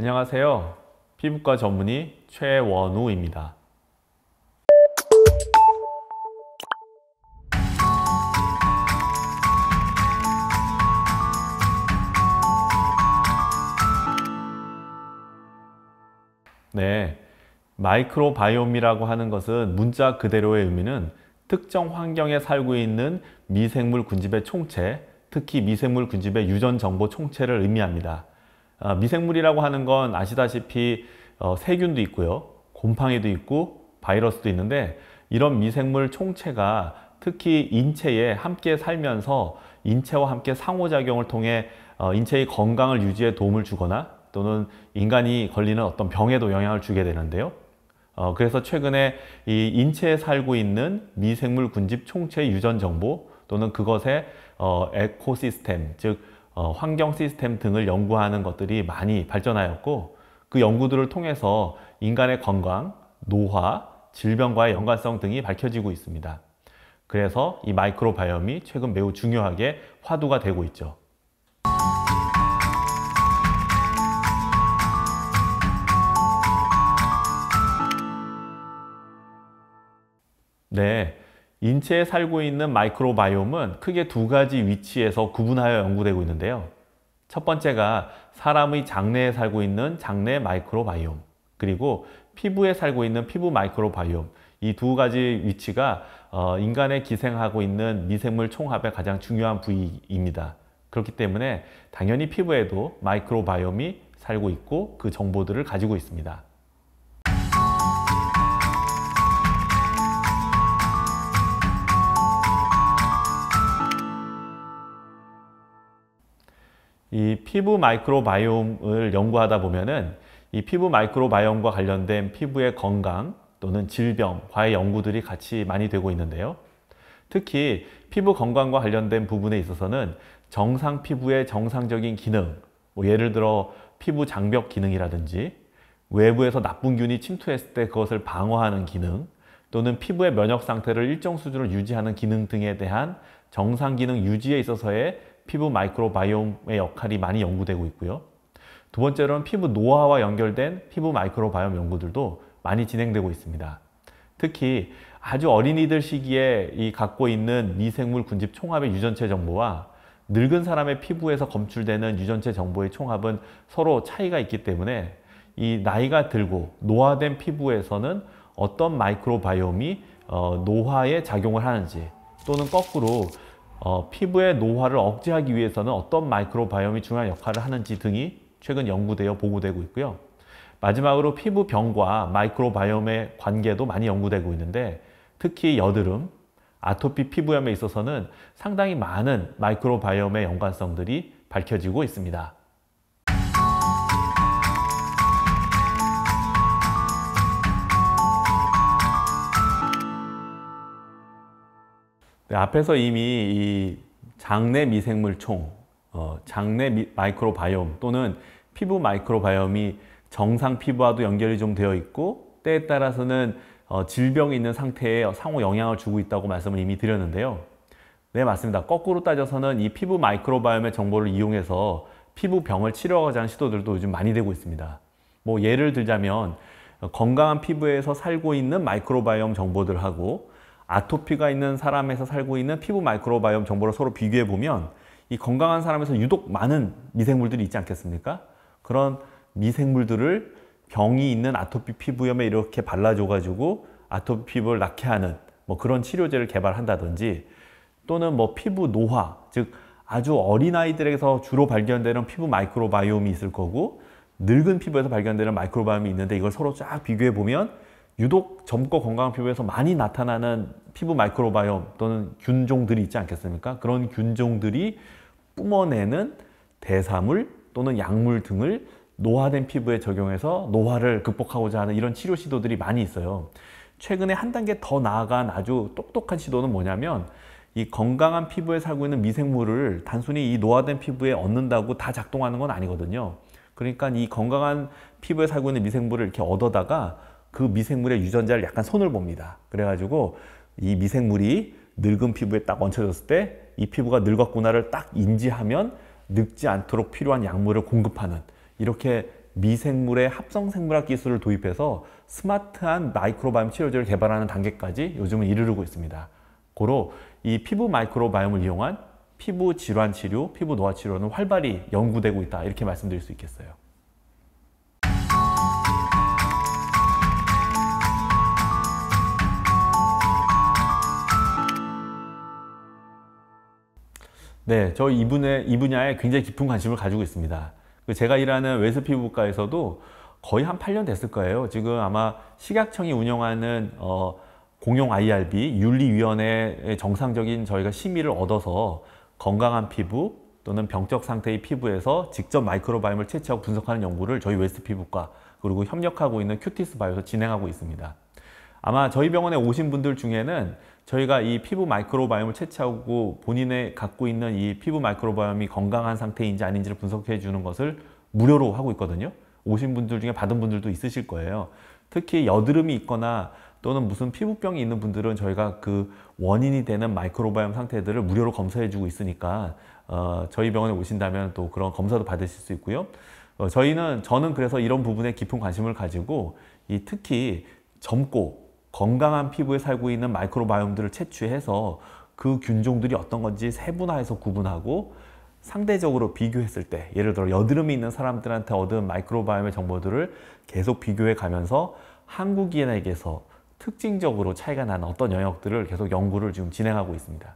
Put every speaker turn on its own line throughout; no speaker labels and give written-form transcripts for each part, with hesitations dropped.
안녕하세요. 피부과 전문의 최원우입니다. 네, 마이크로바이옴이라고 하는 것은 문자 그대로의 의미는 특정 환경에 살고 있는 미생물 군집의 총체, 특히 미생물 군집의 유전 정보 총체를 의미합니다. 미생물이라고 하는 건 아시다시피 세균도 있고요, 곰팡이도 있고 바이러스도 있는데, 이런 미생물 총체가 특히 인체에 함께 살면서 인체와 함께 상호작용을 통해 인체의 건강을 유지에 도움을 주거나 또는 인간이 걸리는 어떤 병에도 영향을 주게 되는데요. 그래서 최근에 이 인체에 살고 있는 미생물 군집 총체의 유전 정보 또는 그것의 에코시스템, 즉 환경 시스템 등을 연구하는 것들이 많이 발전하였고, 그 연구들을 통해서 인간의 건강, 노화, 질병과의 연관성 등이 밝혀지고 있습니다. 그래서 이 마이크로바이옴이 최근 매우 중요하게 화두가 되고 있죠. 네, 인체에 살고 있는 마이크로바이옴은 크게 두 가지 위치에서 구분하여 연구되고 있는데요. 첫 번째가 사람의 장내에 살고 있는 장내 마이크로바이옴, 그리고 피부에 살고 있는 피부 마이크로바이옴, 이 두 가지 위치가 인간에 기생하고 있는 미생물 총합의 가장 중요한 부위입니다. 그렇기 때문에 당연히 피부에도 마이크로바이옴이 살고 있고 그 정보들을 가지고 있습니다. 이 피부 마이크로바이옴을 연구하다 보면은 이 피부 마이크로바이옴과 관련된 피부의 건강 또는 질병과의 연구들이 같이 많이 되고 있는데요. 특히 피부 건강과 관련된 부분에 있어서는 정상 피부의 정상적인 기능, 예를 들어 피부 장벽 기능이라든지 외부에서 나쁜 균이 침투했을 때 그것을 방어하는 기능, 또는 피부의 면역 상태를 일정 수준으로 유지하는 기능 등에 대한 정상 기능 유지에 있어서의 피부 마이크로바이옴의 역할이 많이 연구되고 있고요. 두 번째로는 피부 노화와 연결된 피부 마이크로바이옴 연구들도 많이 진행되고 있습니다. 특히 아주 어린이들 시기에 이 갖고 있는 미생물 군집 총합의 유전체 정보와 늙은 사람의 피부에서 검출되는 유전체 정보의 총합은 서로 차이가 있기 때문에 이 나이가 들고 노화된 피부에서는 어떤 마이크로바이옴이 노화에 작용을 하는지, 또는 거꾸로 피부의 노화를 억제하기 위해서는 어떤 마이크로바이옴이 중요한 역할을 하는지 등이 최근 연구되어 보고되고 있고요. 마지막으로 피부병과 마이크로바이옴의 관계도 많이 연구되고 있는데, 특히 여드름, 아토피 피부염에 있어서는 상당히 많은 마이크로바이옴의 연관성들이 밝혀지고 있습니다. 네, 앞에서 이미 이 장내 미생물총, 장내 마이크로바이옴 또는 피부 마이크로바이옴이 정상 피부와도 연결이 좀 되어 있고, 때에 따라서는 질병이 있는 상태에 상호 영향을 주고 있다고 말씀을 이미 드렸는데요. 네, 맞습니다. 거꾸로 따져서는 이 피부 마이크로바이옴의 정보를 이용해서 피부병을 치료하고자 하는 시도들도 요즘 많이 되고 있습니다. 예를 들자면 건강한 피부에서 살고 있는 마이크로바이옴 정보들하고 아토피가 있는 사람에서 살고 있는 피부 마이크로바이옴 정보를 서로 비교해 보면 이 건강한 사람에서 유독 많은 미생물들이 있지 않겠습니까? 그런 미생물들을 병이 있는 아토피 피부염에 이렇게 발라줘 가지고 아토피 피부를 낫게 하는 그런 치료제를 개발한다든지, 또는 피부 노화, 즉 아주 어린아이들에게서 주로 발견되는 피부 마이크로바이옴이 있을 거고, 늙은 피부에서 발견되는 마이크로바이옴이 있는데, 이걸 서로 쫙 비교해 보면 유독 젊고 건강한 피부에서 많이 나타나는 피부 마이크로바이옴 또는 균종들이 있지 않겠습니까? 그런 균종들이 뿜어내는 대사물 또는 약물 등을 노화된 피부에 적용해서 노화를 극복하고자 하는 이런 치료 시도들이 많이 있어요. 최근에 한 단계 더 나아간 아주 똑똑한 시도는 뭐냐면, 이 건강한 피부에 살고 있는 미생물을 단순히 이 노화된 피부에 얻는다고 다 작동하는 건 아니거든요. 그러니까 이 건강한 피부에 살고 있는 미생물을 이렇게 얻어다가 그 미생물의 유전자를 약간 손을 봅니다. 그래가지고 이 미생물이 늙은 피부에 딱 얹혀졌을 때 이 피부가 늙었구나를 딱 인지하면 늙지 않도록 필요한 약물을 공급하는, 이렇게 미생물의 합성생물학 기술을 도입해서 스마트한 마이크로바이옴 치료제를 개발하는 단계까지 요즘은 이르르고 있습니다. 고로 이 피부 마이크로바이옴을 이용한 피부 질환 치료, 피부 노화 치료는 활발히 연구되고 있다, 이렇게 말씀드릴 수 있겠어요. 네, 저 이 분야에 굉장히 깊은 관심을 가지고 있습니다. 제가 일하는 웨스 피부과에서도 거의 한 8년 됐을 거예요. 지금 아마 식약청이 운영하는 공용 IRB 윤리위원회의 정상적인 저희가 심의를 얻어서 건강한 피부 또는 병적 상태의 피부에서 직접 마이크로바이옴을 채취하고 분석하는 연구를 저희 웨스 피부과 그리고 협력하고 있는 큐티스 바이오에서 진행하고 있습니다. 아마 저희 병원에 오신 분들 중에는 저희가 이 피부 마이크로바이옴을 채취하고 본인의 갖고 있는 이 피부 마이크로바이옴이 건강한 상태인지 아닌지를 분석해 주는 것을 무료로 하고 있거든요. 오신 분들 중에 받은 분들도 있으실 거예요. 특히 여드름이 있거나 또는 무슨 피부병이 있는 분들은 저희가 그 원인이 되는 마이크로바이옴 상태들을 무료로 검사해 주고 있으니까 저희 병원에 오신다면 또 그런 검사도 받으실 수 있고요. 저는 그래서 이런 부분에 깊은 관심을 가지고 특히 젊고 건강한 피부에 살고 있는 마이크로바이옴들을 채취해서 그 균종들이 어떤 건지 세분화해서 구분하고 상대적으로 비교했을 때, 예를 들어 여드름이 있는 사람들한테 얻은 마이크로바이옴의 정보들을 계속 비교해 가면서 한국인에게서 특징적으로 차이가 나는 어떤 영역들을 계속 연구를 지금 진행하고 있습니다.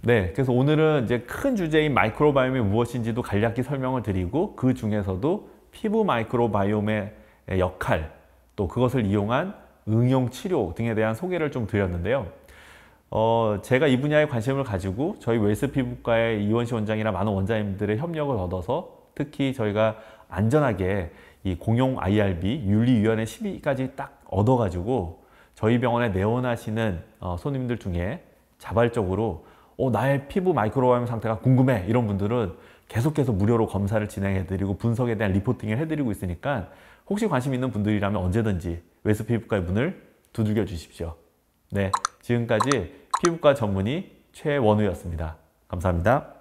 네, 그래서 오늘은 이제 큰 주제인 마이크로바이옴이 무엇인지도 간략히 설명을 드리고, 그 중에서도 피부 마이크로바이옴의 역할, 또 그것을 이용한 응용 치료 등에 대한 소개를 좀 드렸는데요. 제가 이 분야에 관심을 가지고 저희 웨스 피부과의 이원시 원장이나 많은 원장님들의 협력을 얻어서 특히 저희가 안전하게 이 공용 IRB 윤리위원회 심의까지 딱 얻어가지고 저희 병원에 내원하시는 손님들 중에 자발적으로 나의 피부 마이크로바이옴 상태가 궁금해, 이런 분들은 계속해서 무료로 검사를 진행해드리고 분석에 대한 리포팅을 해드리고 있으니까 혹시 관심 있는 분들이라면 언제든지 웨스 피부과의 문을 두들겨 주십시오. 네, 지금까지 피부과 전문의 최원우였습니다. 감사합니다.